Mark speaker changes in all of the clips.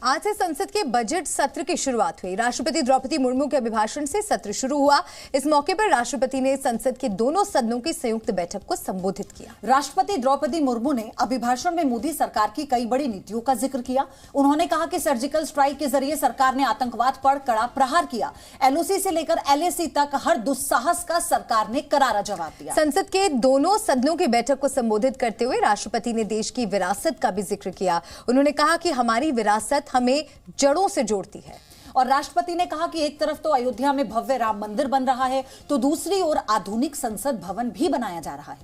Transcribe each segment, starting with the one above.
Speaker 1: आज से संसद के बजट सत्र की शुरुआत हुई। राष्ट्रपति द्रौपदी मुर्मू के अभिभाषण से सत्र शुरू हुआ। इस मौके पर राष्ट्रपति ने संसद के दोनों सदनों की संयुक्त बैठक को संबोधित किया।
Speaker 2: राष्ट्रपति द्रौपदी मुर्मू ने अभिभाषण में मोदी सरकार की कई बड़ी नीतियों का जिक्र किया। उन्होंने कहा कि सर्जिकल स्ट्राइक के जरिए सरकार ने आतंकवाद पर कड़ा प्रहार किया। एलओसी से लेकर एलएसी तक हर दुस्साहस का सरकार ने करारा जवाब दिया।
Speaker 1: संसद के दोनों सदनों की बैठक को संबोधित करते हुए राष्ट्रपति ने देश की विरासत का भी जिक्र किया। उन्होंने कहा कि हमारी विरासत हमें जड़ों से जोड़ती है।
Speaker 2: और राष्ट्रपति ने कहा कि एक तरफ तो अयोध्या में भव्य राम मंदिर बन रहा है, तो दूसरी ओर आधुनिक संसद भवन भी बनाया जा रहा है।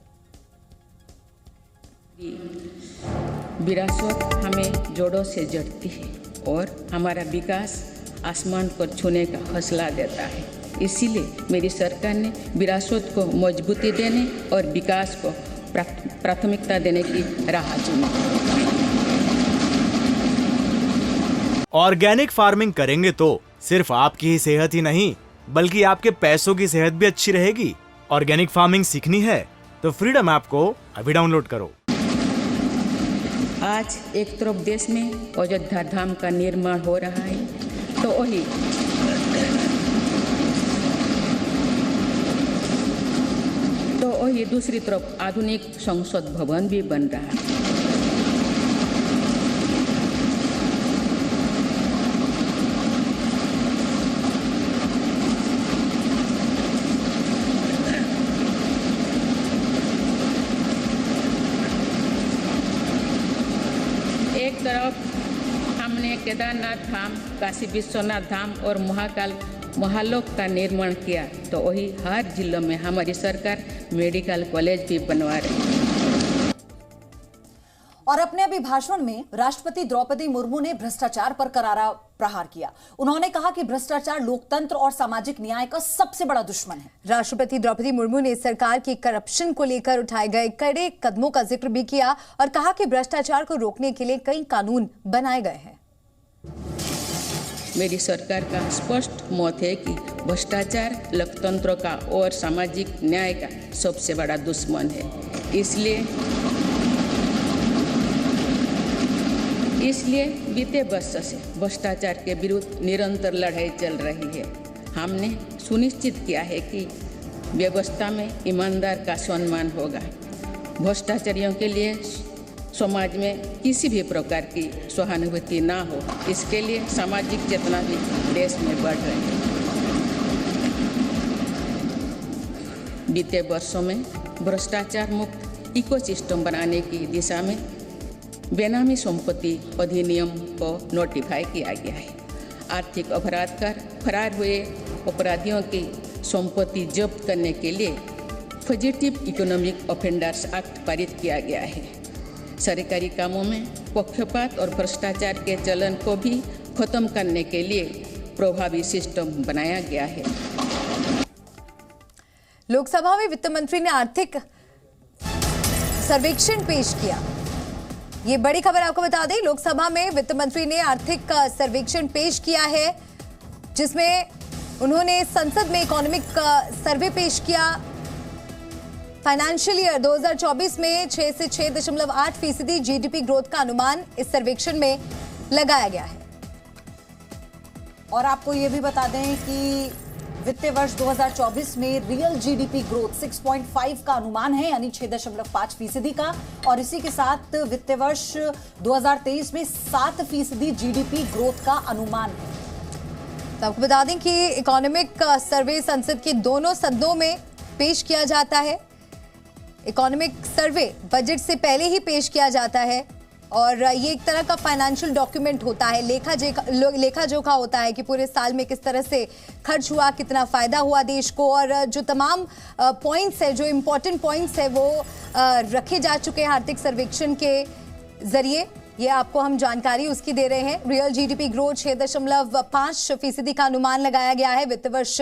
Speaker 3: विरासत हमें जोड़ों से जड़ती है और हमारा विकास आसमान को छूने का हौसला देता है। इसीलिए मेरी सरकार ने विरासत को मजबूती देने और विकास को प्राथमिकता देने की राह चुनी।
Speaker 4: ऑर्गेनिक फार्मिंग करेंगे तो सिर्फ आपकी ही सेहत ही नहीं बल्कि आपके पैसों की सेहत भी अच्छी रहेगी। ऑर्गेनिक फार्मिंग सीखनी है तो फ्रीडम ऐप को अभी डाउनलोड करो।
Speaker 3: आज एक तरफ देश में अयोध्या धाम का निर्माण हो रहा है तो वही दूसरी तरफ आधुनिक संसद भवन भी बन रहा है। एक तरफ हमने केदारनाथ धाम, काशी विश्वनाथ धाम और महालोक का निर्माण किया, तो वही हर जिलों में हमारी सरकार मेडिकल कॉलेज भी बनवा रही है।
Speaker 2: और अपने अभिभाषण में राष्ट्रपति द्रौपदी मुर्मू ने भ्रष्टाचार पर करारा प्रहार किया। उन्होंने कहा कि भ्रष्टाचार लोकतंत्र और सामाजिक न्याय का सबसे बड़ा दुश्मन है।
Speaker 1: राष्ट्रपति द्रौपदी मुर्मू ने सरकार की करप्शन को लेकर उठाए गए कड़े कदमों का जिक्र भी किया और कहा कि भ्रष्टाचार को रोकने के लिए कई कानून बनाए गए हैं।
Speaker 3: मेरी सरकार का स्पष्ट मत है कि भ्रष्टाचार लोकतंत्र का और सामाजिक न्याय का सबसे बड़ा दुश्मन है। इसलिए बीते वर्ष से भ्रष्टाचार के विरुद्ध निरंतर लड़ाई चल रही है। हमने सुनिश्चित किया है कि व्यवस्था में ईमानदार का सम्मान होगा। भ्रष्टाचारियों के लिए समाज में किसी भी प्रकार की सहानुभूति ना हो, इसके लिए सामाजिक चेतना भी देश में बढ़ रही है। बीते वर्षों में भ्रष्टाचार मुक्त इकोसिस्टम बनाने की दिशा में बेनामी संपत्ति अधिनियम को नोटिफाई किया गया है। आर्थिक अपराध कर फरार हुए अपराधियों की संपत्ति जब्त करने के लिए फजिटिव इकोनॉमिक ऑफेंडर्स एक्ट पारित किया गया है। सरकारी कामों में पक्षपात और भ्रष्टाचार के चलन को भी खत्म करने के लिए प्रभावी सिस्टम बनाया गया है।
Speaker 1: लोकसभा में वित्त मंत्री ने आर्थिक सर्वेक्षण पेश किया। ये बड़ी खबर आपको बता दें, लोकसभा में वित्त मंत्री ने आर्थिक सर्वेक्षण पेश किया है, जिसमें उन्होंने संसद में इकोनॉमिक सर्वे पेश किया। फाइनेंशियल ईयर 2024 में 6 से 6.8% जीडीपी ग्रोथ का अनुमान इस सर्वेक्षण में लगाया गया है।
Speaker 2: और आपको यह भी बता दें कि वित्तीय वर्ष 2024 में रियल जीडीपी ग्रोथ 6.5 का अनुमान है, यानी 6.5% का। और इसी के साथ वित्तीय वर्ष 2023 में 7% जीडीपी ग्रोथ का अनुमान है।
Speaker 1: तो आपको बता दें कि इकोनॉमिक सर्वे संसद के दोनों सदनों में पेश किया जाता है। इकोनॉमिक सर्वे बजट से पहले ही पेश किया जाता है और ये एक तरह का फाइनेंशियल डॉक्यूमेंट होता है, लेखा जोखा होता है कि पूरे साल में किस तरह से खर्च हुआ, कितना फायदा हुआ देश को। और जो तमाम पॉइंट्स है, जो इम्पोर्टेंट पॉइंट्स है, वो रखे जा चुके हैं आर्थिक सर्वेक्षण के जरिए। ये आपको हम जानकारी उसकी दे रहे हैं। रियल जीडीपी ग्रोथ 6.5% का अनुमान लगाया गया है। वित्त वर्ष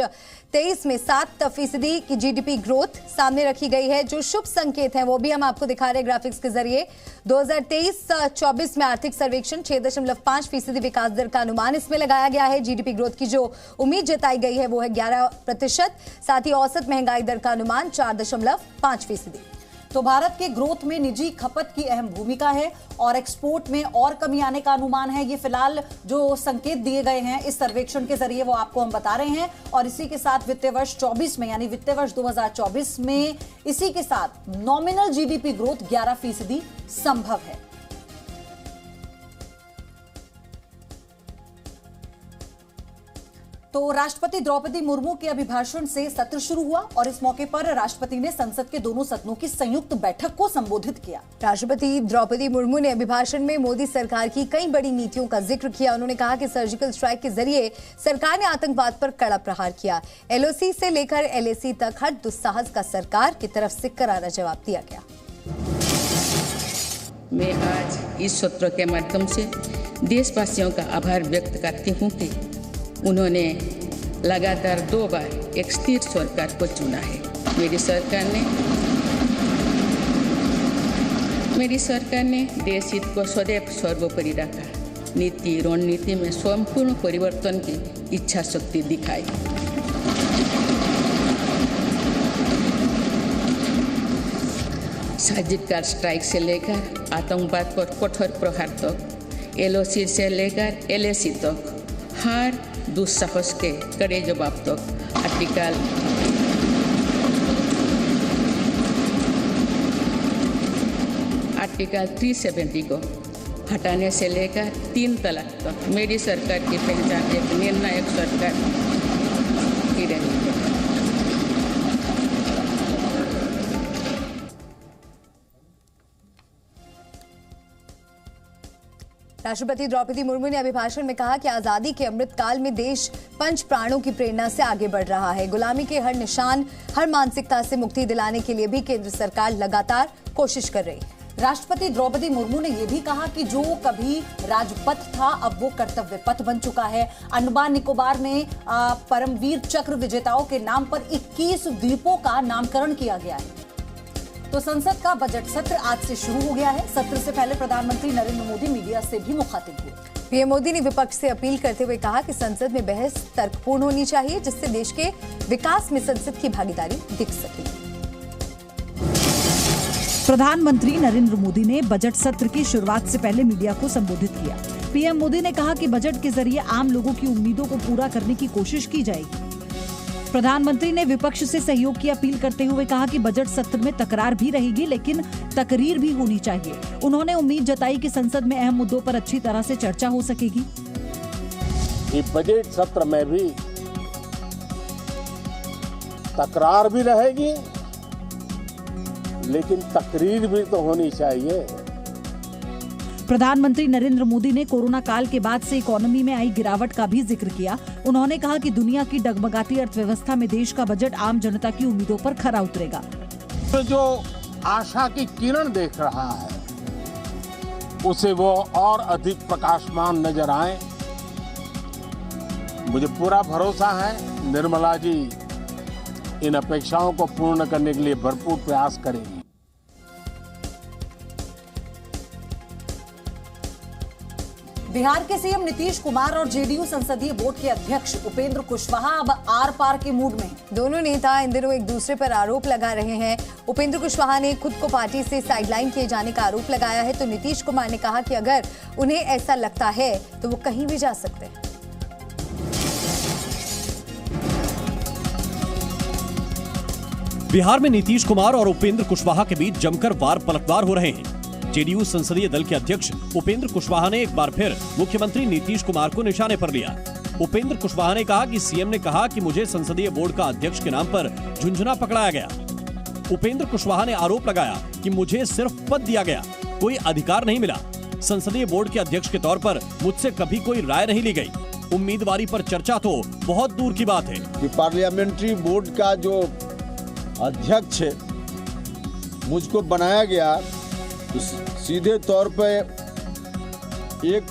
Speaker 1: 23 में 7% की जीडीपी ग्रोथ सामने रखी गई है। जो शुभ संकेत हैं वो भी हम आपको दिखा रहे हैं ग्राफिक्स के जरिए। 2023-24 में आर्थिक सर्वेक्षण 6.5% विकास दर का अनुमान इसमें लगाया गया है। जीडीपी ग्रोथ की जो उम्मीद जताई गई है वो है 11%। साथ ही औसत महंगाई दर का अनुमान 4.5%।
Speaker 2: तो भारत के ग्रोथ में निजी खपत की अहम भूमिका है और एक्सपोर्ट में और कमी आने का अनुमान है। ये फिलहाल जो संकेत दिए गए हैं इस सर्वेक्षण के जरिए वो आपको हम बता रहे हैं। और इसी के साथ वित्तीय वर्ष 24 में यानी वित्तीय वर्ष 2024 में इसी के साथ नॉमिनल जीडीपी ग्रोथ 11% संभव है। तो राष्ट्रपति द्रौपदी मुर्मू के अभिभाषण से सत्र शुरू हुआ और इस मौके पर राष्ट्रपति ने संसद के दोनों सदनों की संयुक्त बैठक को संबोधित किया।
Speaker 1: राष्ट्रपति द्रौपदी मुर्मू ने अभिभाषण में मोदी सरकार की कई बड़ी नीतियों का जिक्र किया। उन्होंने कहा कि सर्जिकल स्ट्राइक के जरिए सरकार ने आतंकवाद पर कड़ा प्रहार किया। एलओसी से लेकर एलएसी तक हर दुस्साहस का सरकार की तरफ से करारा जवाब दिया गया।
Speaker 3: मैं आज इस सत्र के माध्यम से देशवासियों का आभार व्यक्त करती हूँ कि उन्होंने लगातार 2 बार एक स्थिर सरकार को चुना है। मेरी सरकार ने देश हित को सदैव सर्वोपरि रखा। नीति रणनीति में संपूर्ण परिवर्तन की इच्छा शक्ति दिखाई। सर्जिकल स्ट्राइक से लेकर आतंकवाद पर कठोर प्रहार तक, एलओसी से लेकर एलएसी तक हर दुस्साहस के कड़े जवाब तक आर्टिकल 370 को हटाने से लेकर 3 तलाक तक मेरी सरकार की पहचान एक निर्णायक सरकार की रही है।
Speaker 1: राष्ट्रपति द्रौपदी मुर्मू ने अभिभाषण में कहा कि आजादी के अमृत काल में देश 5 प्राणों की प्रेरणा से आगे बढ़ रहा है। गुलामी के हर निशान, हर मानसिकता से मुक्ति दिलाने के लिए भी केंद्र सरकार लगातार कोशिश कर रही है।
Speaker 2: राष्ट्रपति द्रौपदी मुर्मू ने यह भी कहा कि जो कभी राजपथ था अब वो कर्तव्य पथ बन चुका है। अंडमान निकोबार में परमवीर चक्र विजेताओं के नाम पर 21 द्वीपों का नामकरण किया गया है। तो संसद का बजट सत्र आज से शुरू हो गया है। सत्र से पहले प्रधानमंत्री नरेंद्र मोदी मीडिया से भी मुखातिब हुए।
Speaker 1: पीएम मोदी ने विपक्ष से अपील करते हुए कहा कि संसद में बहस तर्कपूर्ण होनी चाहिए, जिससे देश के विकास में संसद की भागीदारी दिख सके।
Speaker 5: प्रधानमंत्री नरेंद्र मोदी ने बजट सत्र की शुरुआत से पहले मीडिया को संबोधित किया। पीएम मोदी ने कहा कि बजट के जरिए आम लोगों की उम्मीदों को पूरा करने की कोशिश की जाएगी। प्रधानमंत्री ने विपक्ष से सहयोग की अपील करते हुए कहा कि बजट सत्र में तकरार भी रहेगी, लेकिन तकरीर भी होनी चाहिए। उन्होंने उम्मीद जताई कि संसद में अहम मुद्दों पर अच्छी तरह से चर्चा हो सकेगी।
Speaker 6: बजट सत्र में भी तकरार भी रहेगी, लेकिन तकरीर भी तो होनी चाहिए।
Speaker 5: प्रधानमंत्री नरेंद्र मोदी ने कोरोना काल के बाद से इकोनॉमी में आई गिरावट का भी जिक्र किया। उन्होंने कहा कि दुनिया की डगमगाती अर्थव्यवस्था में देश का बजट आम जनता की उम्मीदों पर खरा उतरेगा।
Speaker 6: तो जो आशा की किरण देख रहा है उसे वो और अधिक प्रकाशमान नजर आए। मुझे पूरा भरोसा है निर्मला जी इन अपेक्षाओं को पूर्ण करने के लिए भरपूर प्रयास करेगी।
Speaker 2: बिहार के सीएम नीतीश कुमार और जेडीयू संसदीय बोर्ड के अध्यक्ष उपेंद्र कुशवाहा अब आर पार के मूड में।
Speaker 1: दोनों नेता इन दिनों एक दूसरे पर आरोप लगा रहे हैं। उपेंद्र कुशवाहा ने खुद को पार्टी से साइडलाइन किए जाने का आरोप लगाया है, तो नीतीश कुमार ने कहा कि अगर उन्हें ऐसा लगता है तो वो कहीं भी जा सकते हैं।
Speaker 7: बिहार में नीतीश कुमार और उपेंद्र कुशवाहा के बीच जमकर वार पलटवार हो रहे हैं। जेडीयू संसदीय दल के अध्यक्ष उपेंद्र कुशवाहा ने एक बार फिर मुख्यमंत्री नीतीश कुमार को निशाने पर लिया। उपेंद्र कुशवाहा ने कहा कि सीएम ने कहा कि मुझे संसदीय बोर्ड का अध्यक्ष के नाम पर झुंझुना पकड़ाया गया। उपेंद्र कुशवाहा ने आरोप लगाया कि मुझे सिर्फ पद दिया गया, कोई अधिकार नहीं मिला। संसदीय बोर्ड के अध्यक्ष के तौर पर मुझसे कभी कोई राय नहीं ली गई। उम्मीदवारी पर चर्चा तो बहुत दूर की बात है।
Speaker 8: पार्लियामेंट्री बोर्ड का जो अध्यक्ष मुझको बनाया गया, सीधे तौर पे एक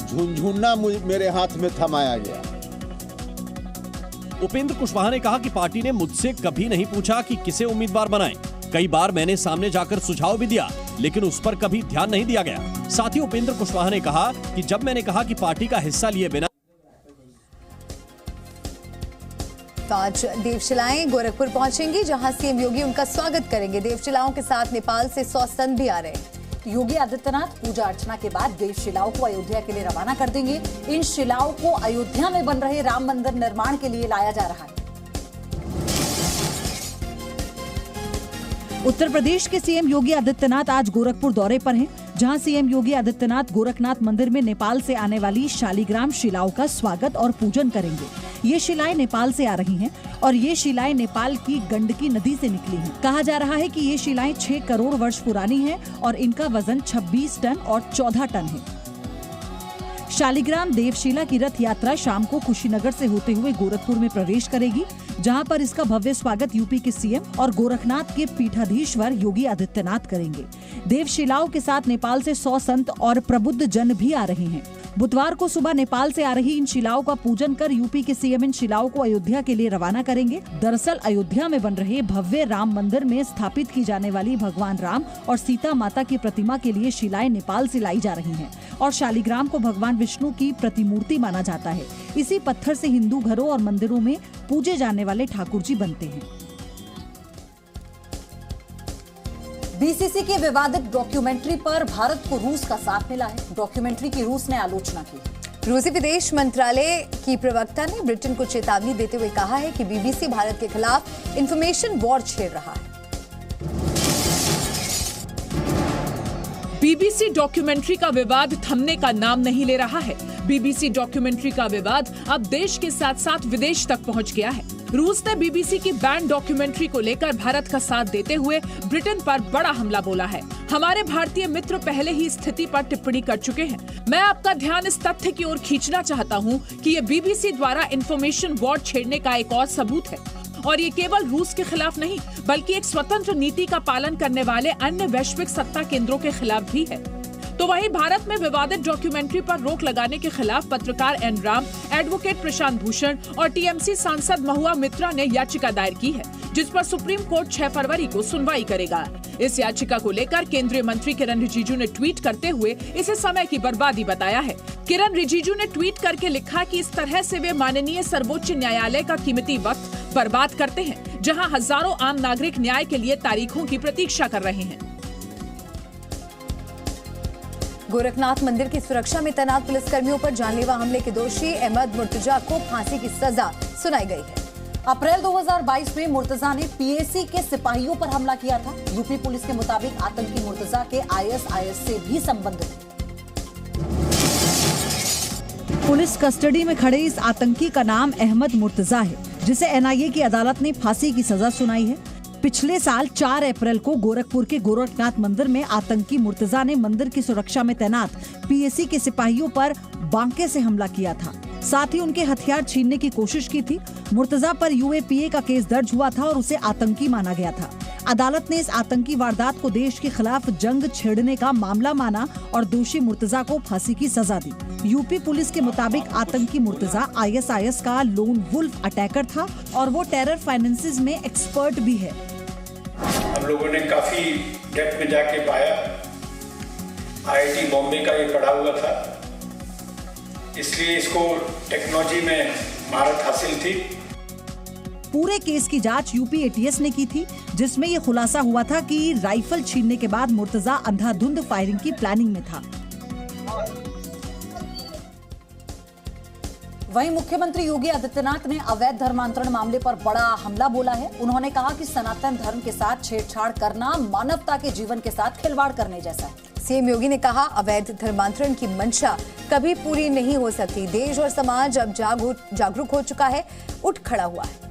Speaker 8: झुनझुना मेरे हाथ में थमाया गया।
Speaker 7: उपेंद्र कुशवाहा ने कहा कि पार्टी ने मुझसे कभी नहीं पूछा कि किसे उम्मीदवार बनाएं। कई बार मैंने सामने जाकर सुझाव भी दिया, लेकिन उस पर कभी ध्यान नहीं दिया गया। साथ ही उपेंद्र कुशवाहा ने कहा कि जब मैंने कहा कि पार्टी का हिस्सा लिए बिना
Speaker 1: तो आज देवशिलाएं गोरखपुर पहुंचेंगी, जहां सीएम योगी उनका स्वागत करेंगे। देवशिलाओं के साथ नेपाल से 100 संत भी आ रहे हैं।
Speaker 2: योगी आदित्यनाथ पूजा अर्चना के बाद देवशिलाओं को अयोध्या के लिए रवाना कर देंगे। इन शिलाओं को अयोध्या में बन रहे राम मंदिर निर्माण के लिए लाया जा रहा है।
Speaker 5: उत्तर प्रदेश के सीएम योगी आदित्यनाथ आज गोरखपुर दौरे पर हैं, जहां सीएम योगी आदित्यनाथ गोरखनाथ मंदिर में नेपाल से आने वाली शालिग्राम शिलाओं का स्वागत और पूजन करेंगे। ये शिलाएं नेपाल से आ रही हैं और ये शिलाएं नेपाल की गंडकी नदी से निकली हैं। कहा जा रहा है कि ये शिलाएं 6 करोड़ वर्ष पुरानी हैं और इनका वजन 26 टन और 14 टन है। शालिग्राम देवशिला की रथ यात्रा शाम को कुशीनगर से होते हुए गोरखपुर में प्रवेश करेगी, जहां पर इसका भव्य स्वागत यूपी के सीएम और गोरखनाथ के पीठाधीश्वर योगी आदित्यनाथ करेंगे। देवशिलाओं के साथ नेपाल से 100 संत और प्रबुद्ध जन भी आ रहे हैं। बुधवार को सुबह नेपाल से आ रही इन शिलाओं का पूजन कर यूपी के सीएम इन शिलाओं को अयोध्या के लिए रवाना करेंगे। दरअसल अयोध्या में बन रहे भव्य राम मंदिर में स्थापित की जाने वाली भगवान राम और सीता माता की प्रतिमा के लिए शिलाएं नेपाल से लाई जा रही हैं और शालिग्राम को भगवान विष्णु की प्रतिमूर्ति माना जाता है। इसी पत्थर से हिंदू घरों और मंदिरों में पूजे जाने वाले ठाकुर जी बनते हैं।
Speaker 2: बीसीसी के विवादित डॉक्यूमेंट्री पर भारत को रूस का साथ मिला है। डॉक्यूमेंट्री की रूस ने आलोचना की।
Speaker 1: रूसी विदेश मंत्रालय की प्रवक्ता ने ब्रिटेन को चेतावनी देते हुए कहा है कि बीबीसी भारत के खिलाफ इंफॉर्मेशन वॉर छेड़ रहा है।
Speaker 9: बीबीसी डॉक्यूमेंट्री का विवाद थमने का नाम नहीं ले रहा है। बीबीसी डॉक्यूमेंट्री का विवाद अब देश के साथ साथ विदेश तक पहुंच गया है। रूस ने बीबीसी की बैंड डॉक्यूमेंट्री को लेकर भारत का साथ देते हुए ब्रिटेन पर बड़ा हमला बोला है। हमारे भारतीय मित्र पहले ही स्थिति पर टिप्पणी कर चुके हैं। मैं आपका ध्यान इस तथ्य की ओर खींचना चाहता हूं कि ये बीबीसी द्वारा इंफॉर्मेशन वॉर छेड़ने का एक और सबूत है और ये केवल रूस के खिलाफ नहीं बल्कि एक स्वतंत्र नीति का पालन करने वाले अन्य वैश्विक सत्ता केंद्रों के खिलाफ भी है। तो वहीं भारत में विवादित डॉक्यूमेंट्री पर रोक लगाने के खिलाफ पत्रकार एन राम, एडवोकेट प्रशांत भूषण और टीएमसी सांसद महुआ मित्रा ने याचिका दायर की है, जिस पर सुप्रीम कोर्ट 6 फरवरी को सुनवाई करेगा। इस याचिका को लेकर केंद्रीय मंत्री किरण रिजिजू ने ट्वीट करते हुए इसे समय की बर्बादी बताया है। किरण रिजिजू ने ट्वीट करके लिखा कि इस तरह से वे माननीय सर्वोच्च न्यायालय का कीमती वक्त बर्बाद करते हैं, जहां हजारों आम नागरिक न्याय के लिए तारीखों की प्रतीक्षा कर रहे हैं।
Speaker 1: गोरखनाथ मंदिर की सुरक्षा में तैनात पुलिसकर्मियों पर जानलेवा हमले के दोषी अहमद मुर्तजा को फांसी की सजा सुनाई गई है।
Speaker 2: अप्रैल 2022 में मुर्तजा ने पीएसी के सिपाहियों पर हमला किया था। यूपी पुलिस के मुताबिक आतंकी मुर्तजा के आईएसआईएस से भी संबंध है।
Speaker 5: पुलिस कस्टडी में खड़े इस आतंकी का नाम अहमद मुर्तजा है, जिसे एनआईए की अदालत ने फांसी की सजा सुनाई है। पिछले साल 4 अप्रैल को गोरखपुर के गोरखनाथ मंदिर में आतंकी मुर्तजा ने मंदिर की सुरक्षा में तैनात पीएसी के सिपाहियों पर बांके से हमला किया था। साथ ही उनके हथियार छीनने की कोशिश की थी। मुर्तजा पर यूएपीए का केस दर्ज हुआ था और उसे आतंकी माना गया था। अदालत ने इस आतंकी वारदात को देश के खिलाफ जंग छेड़ने का मामला माना और दोषी मुर्तजा को फांसी की सजा दी। यूपी पुलिस के मुताबिक आतंकी मुर्तजा आईएसआईएस का लोन वुल्फ अटैकर था और वो टेरर फाइनेंसेस में एक्सपर्ट भी है।
Speaker 10: हम लोगों ने काफी डेप्थ में जाके पाया, आईआईटी बॉम्बे का ये पढ़ा हुआ था, इसलिए इसको टेक्नोलॉजी में महारत हासिल थी।
Speaker 5: पूरे केस की जांच यूपी एटीएस ने की थी, जिसमें ये खुलासा हुआ था कि राइफल छीनने के बाद मुर्तजा अंधाधुंध फायरिंग की प्लानिंग में था।
Speaker 2: वहीं मुख्यमंत्री योगी आदित्यनाथ ने अवैध धर्मांतरण मामले पर बड़ा हमला बोला है। उन्होंने कहा कि सनातन धर्म के साथ छेड़छाड़ करना मानवता के जीवन के साथ खिलवाड़ करने जैसा है।
Speaker 1: सीएम योगी ने कहा, अवैध धर्मांतरण की मंशा कभी पूरी नहीं हो सकती। देश और समाज अब जागरूक हो चुका है, उठ खड़ा हुआ है।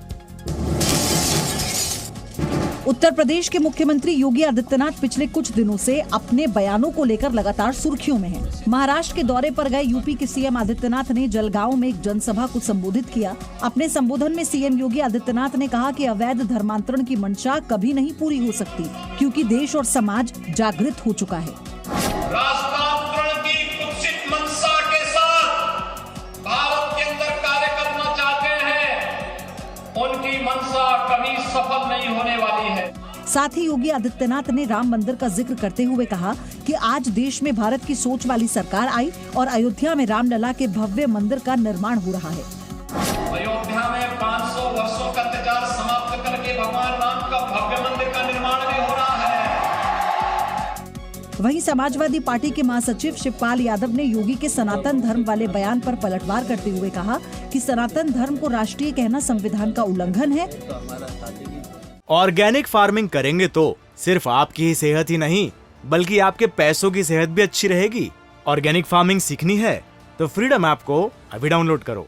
Speaker 5: उत्तर प्रदेश के मुख्यमंत्री योगी आदित्यनाथ पिछले कुछ दिनों से अपने बयानों को लेकर लगातार सुर्खियों में हैं। महाराष्ट्र के दौरे पर गए यूपी के सीएम आदित्यनाथ ने जलगांव में एक जनसभा को संबोधित किया। अपने संबोधन में सीएम योगी आदित्यनाथ ने कहा कि अवैध धर्मांतरण की मंशा कभी नहीं पूरी हो सकती, क्योंकि देश और समाज जागृत हो चुका है।
Speaker 10: राष्ट्रांतरण की कुत्सित मंशा के साथ भारत के अंदर कार्य करना चाहते हैं, उनकी मंशा कभी सफल नहीं होने वाली है।
Speaker 5: साथ ही योगी आदित्यनाथ ने राम मंदिर का जिक्र करते हुए कहा कि आज देश में भारत की सोच वाली सरकार आई और अयोध्या में रामलला के भव्य मंदिर का निर्माण हो रहा है।
Speaker 10: अयोध्या में 500 वर्षों का
Speaker 5: वहीं समाजवादी पार्टी के महासचिव शिवपाल यादव ने योगी के सनातन धर्म वाले बयान पर पलटवार करते हुए कहा कि सनातन धर्म को राष्ट्रीय कहना संविधान का उल्लंघन है।
Speaker 4: ऑर्गेनिक फार्मिंग करेंगे तो सिर्फ आपकी ही सेहत ही नहीं बल्कि आपके पैसों की सेहत भी अच्छी रहेगी। ऑर्गेनिक फार्मिंग सीखनी है तो फ्रीडम ऐप को अभी डाउनलोड करो।